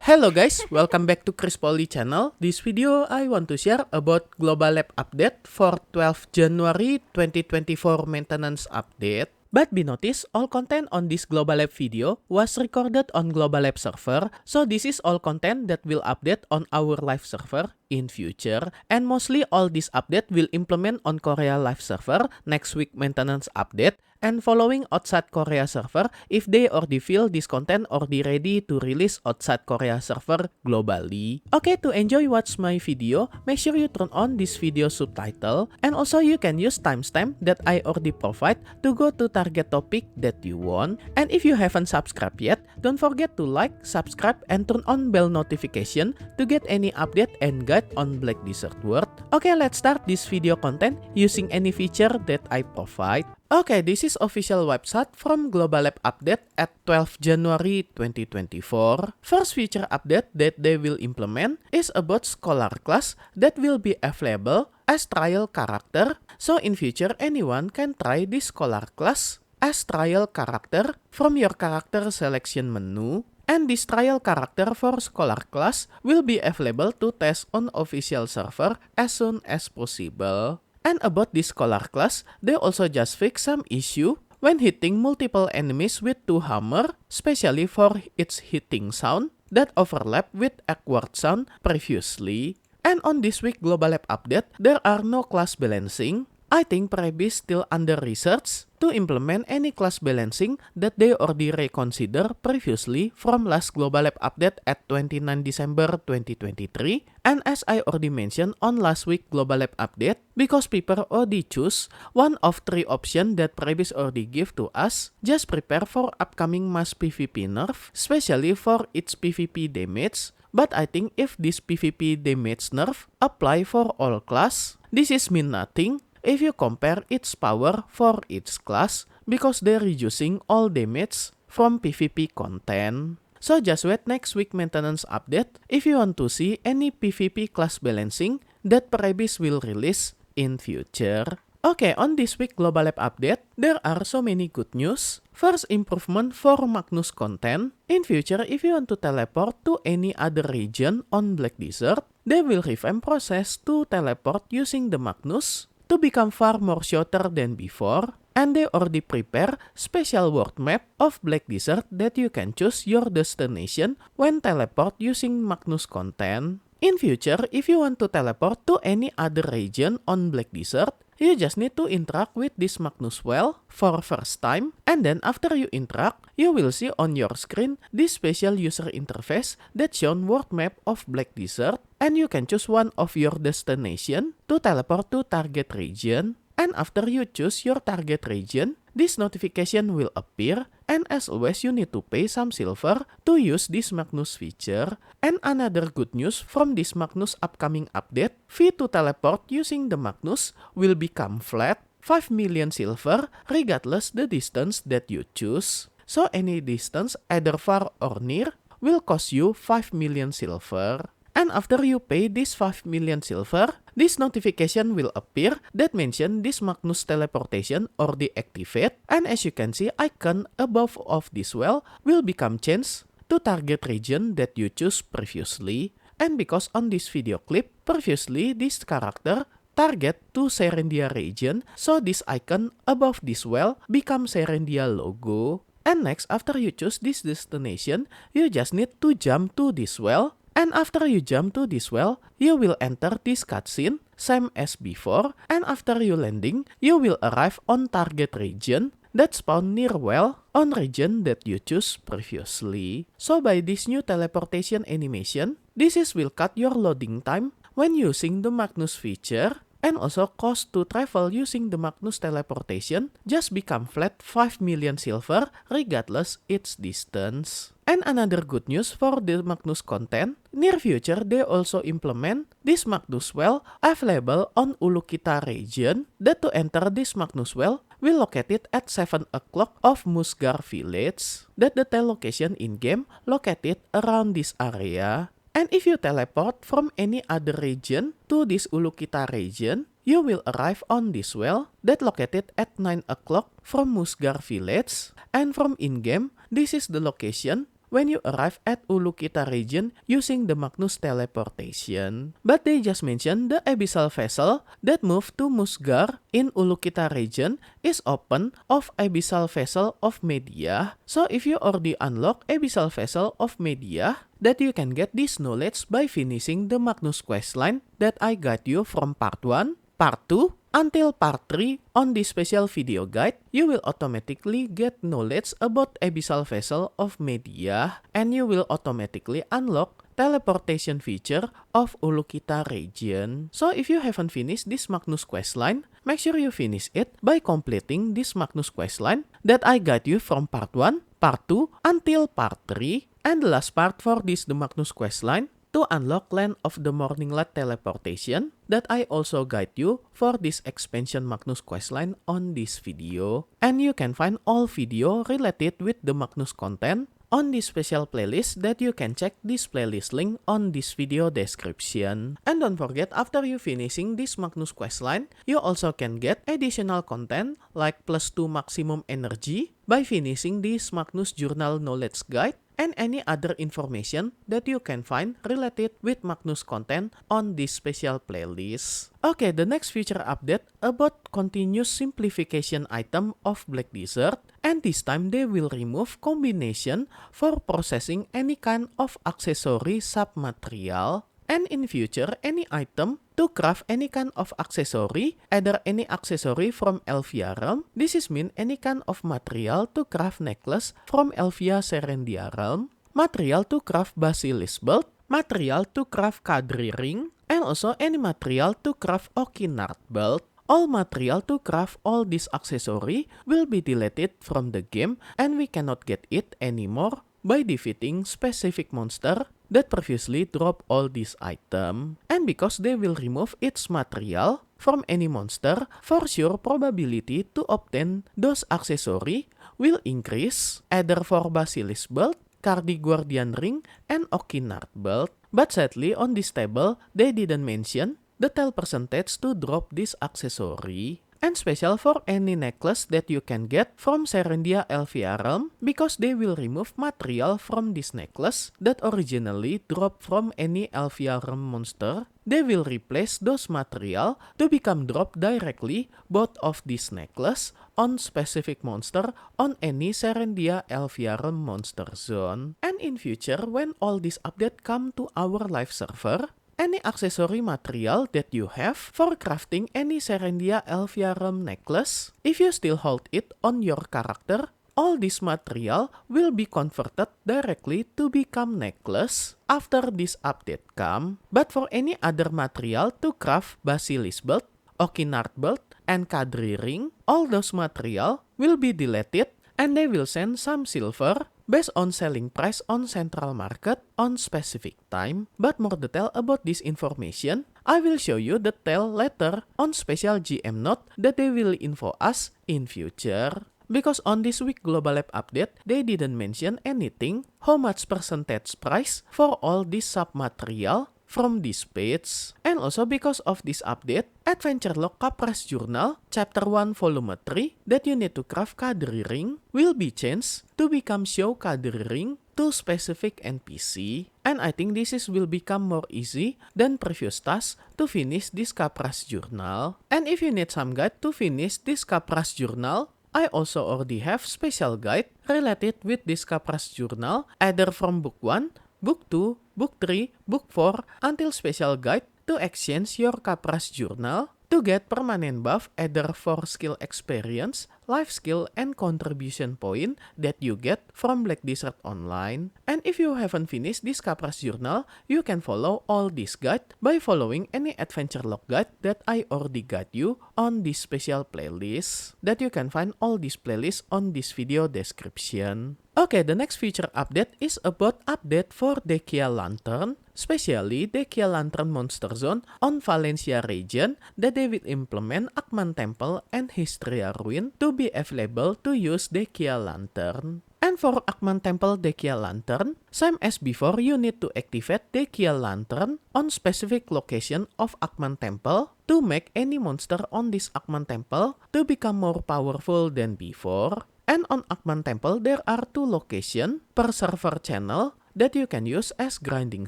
Hello guys, welcome back to Chris Poly channel. This video I want to share about Global Lab update for 12 January 2024 maintenance update. But be noticed, all content on this Global Lab video was recorded on Global Lab server, so this is all content that will update on our live server in future. And mostly all this update will implement on Korea live server next week maintenance update, and following outside Korea server if they already feel this content already ready to release outside Korea server globally. Okay, to enjoy watch my video, make sure you turn on this video subtitle, and also you can use timestamp that I already provide to go to target topic that you want. And if you haven't subscribed yet, don't forget to like, subscribe, and turn on bell notification to get any update and guide on Black Desert World. Okay, let's start this video content using any feature that I provide. Okay, this is official website from Global Lab update at 12 January 2024. First feature update that they will implement is about Scholar class that will be available as trial character. So in future, anyone can try this Scholar class as trial character from your character selection menu. And this trial character for Scholar class will be available to test on official server as soon as possible. And about this Scholar class, they also just fix some issue when hitting multiple enemies with two hammer, especially for its hitting sound that overlap with awkward sound previously. And on this week Global Lab update, there are no class balancing. I think Prebi still under research to implement any class balancing that they already reconsider previously from last Global Lab update at 29 December 2023. And as I already mentioned on last week Global Lab update, because people already choose one of three options that Prebi already give to us, just prepare for upcoming mass PvP nerf, especially for its PvP damage. But I think if this PvP damage nerf apply for all class, this is mean nothing if you compare its power for each class, because they're reducing all damage from PvP content. So just wait next week maintenance update if you want to see any PvP class balancing that Prebis will release in future. Okay, on this week Global Lab update, there are so many good news. First, improvement for Magnus content. In future, if you want to teleport to any other region on Black Desert, they will revamp process to teleport using the Magnus to become far more shorter than before, and they already prepare special world map of Black Desert that you can choose your destination when teleport using Magnus content. In future, if you want to teleport to any other region on Black Desert, you just need to interact with this Magnus well for first time, and then after you interact, you will see on your screen this special user interface that shows world map of Black Desert, and you can choose one of your destination to teleport to target region. And after you choose your target region, this notification will appear, and as always you need to pay some silver to use this Magnus feature. And another good news from this Magnus upcoming update, fee to teleport using the Magnus will become flat, 5 million silver regardless the distance that you choose. So any distance either far or near will cost you 5 million silver. And after you pay this 5 million silver, this notification will appear that mention this Magnus teleportation or deactivate, and as you can see, icon above of this well will become changed to target region that you choose previously. And because on this video clip, previously this character target to Serendia region, so this icon above this well become Serendia logo. And next, after you choose this destination, you just need to jump to this well. And after you jump to this well, you will enter this cutscene, same as before, and after you landing, you will arrive on target region that spawn near well on region that you choose previously. So by this new teleportation animation, this will cut your loading time when using the Magnus feature, and also cost to travel using the Magnus teleportation just become flat 5 million silver regardless its distance. And another good news for the Magnus content, near future they also implement this Magnus well available on Ulukita region, that to enter this Magnus well will located at 7 o'clock of Musgar village, that the location in game located around this area. And if you teleport from any other region to this Ulukita region, you will arrive on this well that located at 9 o'clock from Musgar village. And from in-game, this is the location when you arrive at Ulukita region using the Magnus teleportation. But they just mentioned the abyssal vessel that moved to Musgar in Ulukita region is open of abyssal vessel of Media. So if you already unlock abyssal vessel of Media, that you can get this knowledge by finishing the Magnus questline that I got you from part 1, part 2, until part 3 on this special video guide. You will automatically get knowledge about abyssal vessel of Media, and you will automatically unlock teleportation feature of Ulukita region. So if you haven't finished this Magnus questline, make sure you finish it by completing this Magnus questline that I got you from part 1, part 2 until part 3. And the last part for this the Magnus questline to unlock Land of the Morning Light teleportation that I also guide you for this expansion Magnus questline on this video. And you can find all video related with the Magnus content on this special playlist that you can check this playlist link on this video description. And don't forget, after you finishing this Magnus questline, you also can get additional content like +2 maximum energy by finishing this Magnus Journal Knowledge Guide and any other information that you can find related with Magnus content on this special playlist. Okay, the next feature update about continuous simplification item of Black Desert, and this time they will remove combination for processing any kind of accessory submaterial. And in future, any item to craft any kind of accessory, either any accessory from Elvia Realm, this is mean any kind of material to craft necklace from Elvia Serendia Realm, material to craft Basilisk Belt, material to craft Kadri Ring, and also any material to craft Okinard Belt. All material to craft all this accessory will be deleted from the game, and we cannot get it anymore by defeating specific monster that previously dropped all this item. And because they will remove its material from any monster, for sure probability to obtain those accessory will increase either for Basilisk Belt, Cardi Guardian Ring, and Okinard Belt. But sadly on this table they didn't mention the tell percentage to drop this accessory. And special for any necklace that you can get from Serendia Elvia Realm, because they will remove material from this necklace that originally dropped from any Elvia Realm monster. They will replace those material to become dropped directly both of this necklace on specific monster on any Serendia Elvia Realm monster zone. And in future, when all this update come to our live server, any accessory material that you have for crafting any Serendia Elvia Realm necklace, if you still hold it on your character, all this material will be converted directly to become necklace after this update come. But for any other material to craft Basilisk Belt, Okinard Belt, and Kadri Ring, all those material will be deleted and they will send some silver based on selling price on central market on specific time. But more detail about this information, I will show you the detail later on special GM note that they will info us in future. Because on this week Global Lab update, they didn't mention anything how much percentage price for all this sub-material from this page. And also because of this update, Adventure Log Kapras Journal Chapter 1 Volume 3 that you need to craft Kadri Ring will be changed to become show Kadri Ring to specific NPC. And I think this will become more easy than previous tasks to finish this Kapras Journal. And if you need some guide to finish this Kapras Journal, I also already have special guide related with this Kapras Journal either from book 1, book 2, book 3, book 4 until special guide to exchange your Kapras Journal to get permanent buff either for skill experience, life skill, and contribution point that you get from Black Desert Online. And if you haven't finished this Kapras Journal, you can follow all this guide by following any adventure log guide that I already got you on this special playlist that you can find all these playlists on this video description. Okay, the next feature update is about update for Dekia Lantern, especially Dekia Lantern Monster Zone on Valencia region that they will implement Akman Temple and Histria Ruin to be available to use Dekia Lantern. And for Akman Temple Dekia Lantern, same as before, you need to activate Dekia Lantern on specific location of Akman Temple to make any monster on this Akman Temple to become more powerful than before. And on Akman Temple, there are 2 locations per server channel that you can use as grinding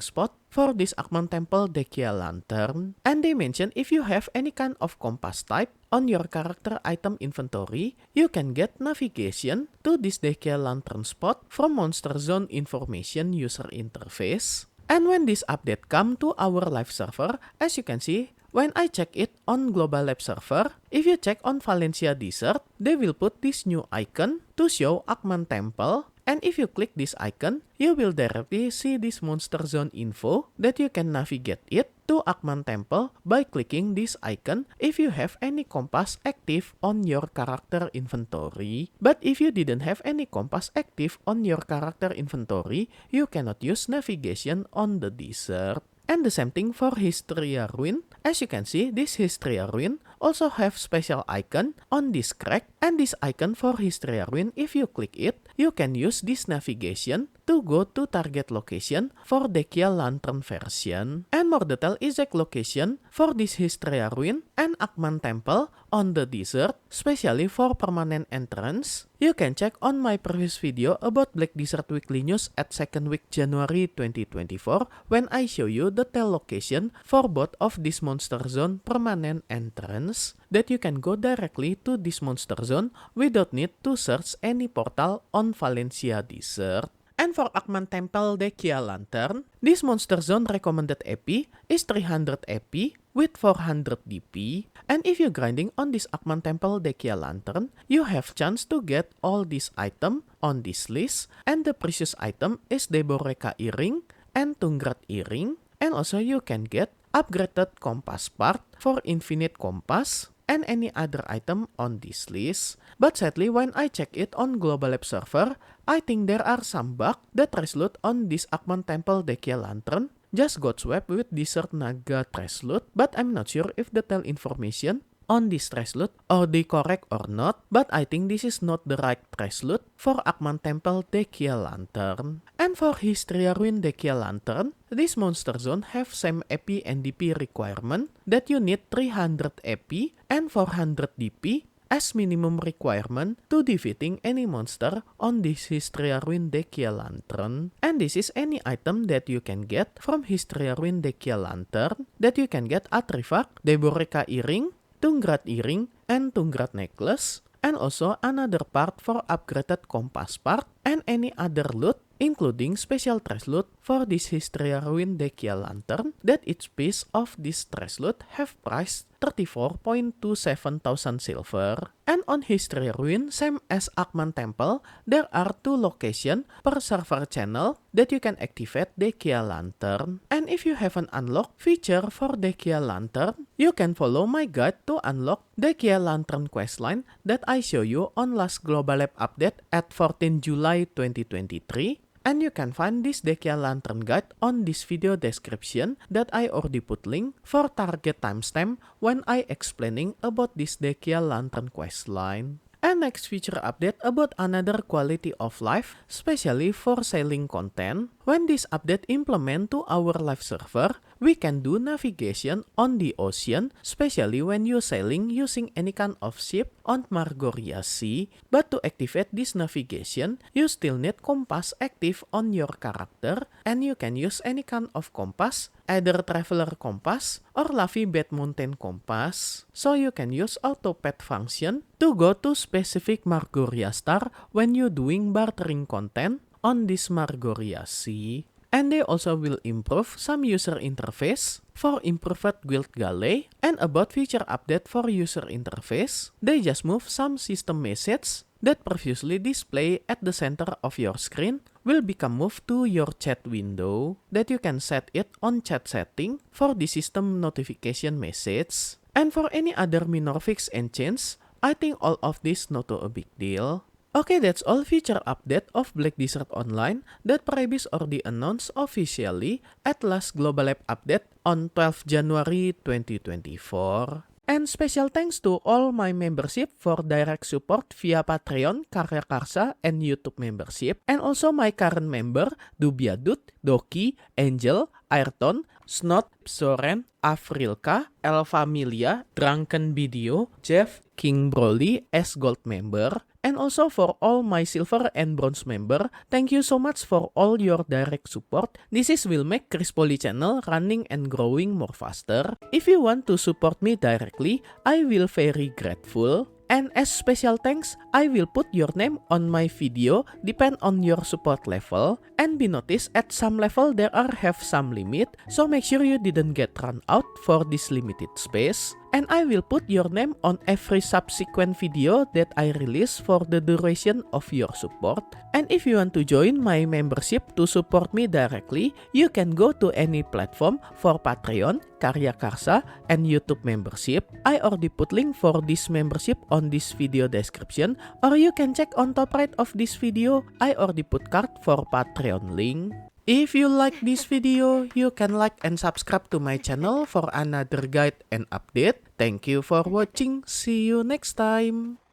spot for this Akman Temple Dekia Lantern. And they mention if you have any kind of compass type on your character item inventory, you can get navigation to this Dekia Lantern spot from Monster Zone Information user interface. And when this update come to our live server, as you can see, when I check it on Global Lab server, if you check on Valencia Desert, they will put this new icon to show Akman Temple. And if you click this icon, you will directly see this Monster Zone info that you can navigate it to Akman Temple by clicking this icon if you have any compass active on your character inventory. But if you didn't have any compass active on your character inventory, you cannot use navigation on the desert. And the same thing for Hystria Ruin. As you can see, this Hystria Ruin also have special icon on this crack. And this icon for Hystria Ruin, if you click it, you can use this navigation to go to target location for Dekia Lantern version. And more detailed exact location for this Hystria Ruin and Akman Temple on the desert, especially for permanent entrance. You can check on my previous video about Black Desert Weekly News at 2nd week January 2024 when I show you the tell location for both of this Monster Zone permanent entrance that you can go directly to this Monster Zone without need to search any portal on Valencia Desert. And for Akman Temple Dekia Lantern, this Monster Zone recommended AP is 300 AP with 400 DP. And if you're grinding on this Akman Temple Dekia Lantern, you have chance to get all these item on this list. And the precious item is Deboreka Earring and Tungrat Earring. And also you can get upgraded compass part for infinite compass and any other item on this list. But sadly, when I check it on Global Lab server, I think there are some bugs that resloot on this Akman Temple Dekia Lantern just got swapped with Desert Naga Resloot, but I'm not sure if the tell information on this resloot or they correct or not, but I think this is not the right resloot for Akman Temple Dekia Lantern. And for Hystria Ruin Dekia Lantern, this Monster Zone have same AP and DP requirement that you need 300 AP and 400 DP as minimum requirement to defeating any monster on this Hystria Ruin Dekia Lantern. And this is any item that you can get from Hystria Ruin Dekia Lantern that you can get Artifact, Deboreka Earring, Tungrat Earring, and Tungrat Necklace, and also another part for upgraded compass part and any other loot, including special trash loot for this Hystria Ruin Dekia Lantern that each piece of this trash loot have price 34.27 thousand silver. And on Hystria Ruin, same as Akman Temple, there are 2 locations per server channel that you can activate Dekia Lantern. And if you haven't unlocked feature for Dekia Lantern, you can follow my guide to unlock Dekia Lantern questline that I show you on last Global Lab update at 14 July 2023. And you can find this Dekia Lantern guide on this video description that I already put link for target timestamp when I explaining about this Dekia Lantern questline. And next feature update about another quality of life, especially for sailing content. When this update implement to our live server, we can do navigation on the ocean, especially when you're sailing using any kind of ship on Margoria Sea. But to activate this navigation, you still need compass active on your character, and you can use any kind of compass, either Traveler Compass or Lavi Bed Mountain Compass. So you can use auto pet function to go to specific Margoria star when you're doing bartering content on this Margoria Sea. And they also will improve some user interface for improved guild galley. And about feature update for user interface, they just move some system message that previously display at the center of your screen will become moved to your chat window, that you can set it on chat setting for the system notification message. And for any other minor fix and change, I think all of this not a big deal. Okay, that's all feature update of Black Desert Online that Prebis already announced officially at last Global Lab update on 12 January 2024. And special thanks to all my membership for direct support via Patreon, Karya Karsa, and YouTube membership. And also my current member, Dubiadut, Doki, Angel, Ayrton, Snot, Soren, Afrilka, El Familia, Drunken Video, Jeff, King Broly as Gold member, And also for all my silver and bronze member, thank you so much for all your direct support. This will make Chris Poly channel running and growing more faster. If you want to support me directly, I will very grateful. And as special thanks, I will put your name on my video depend on your support level. And be noticed at some level there are have some limit, so make sure you didn't get run out for this limited space. And I will put your name on every subsequent video that I release for the duration of your support. And if you want to join my membership to support me directly, you can go to any platform for Patreon, Karya Karsa, and YouTube membership. I already put link for this membership on this video description, or you can check on top right of this video. I already put card for Patreon link. If you like this video, you can like and subscribe to my channel for another guide and update. Thank you for watching. See you next time.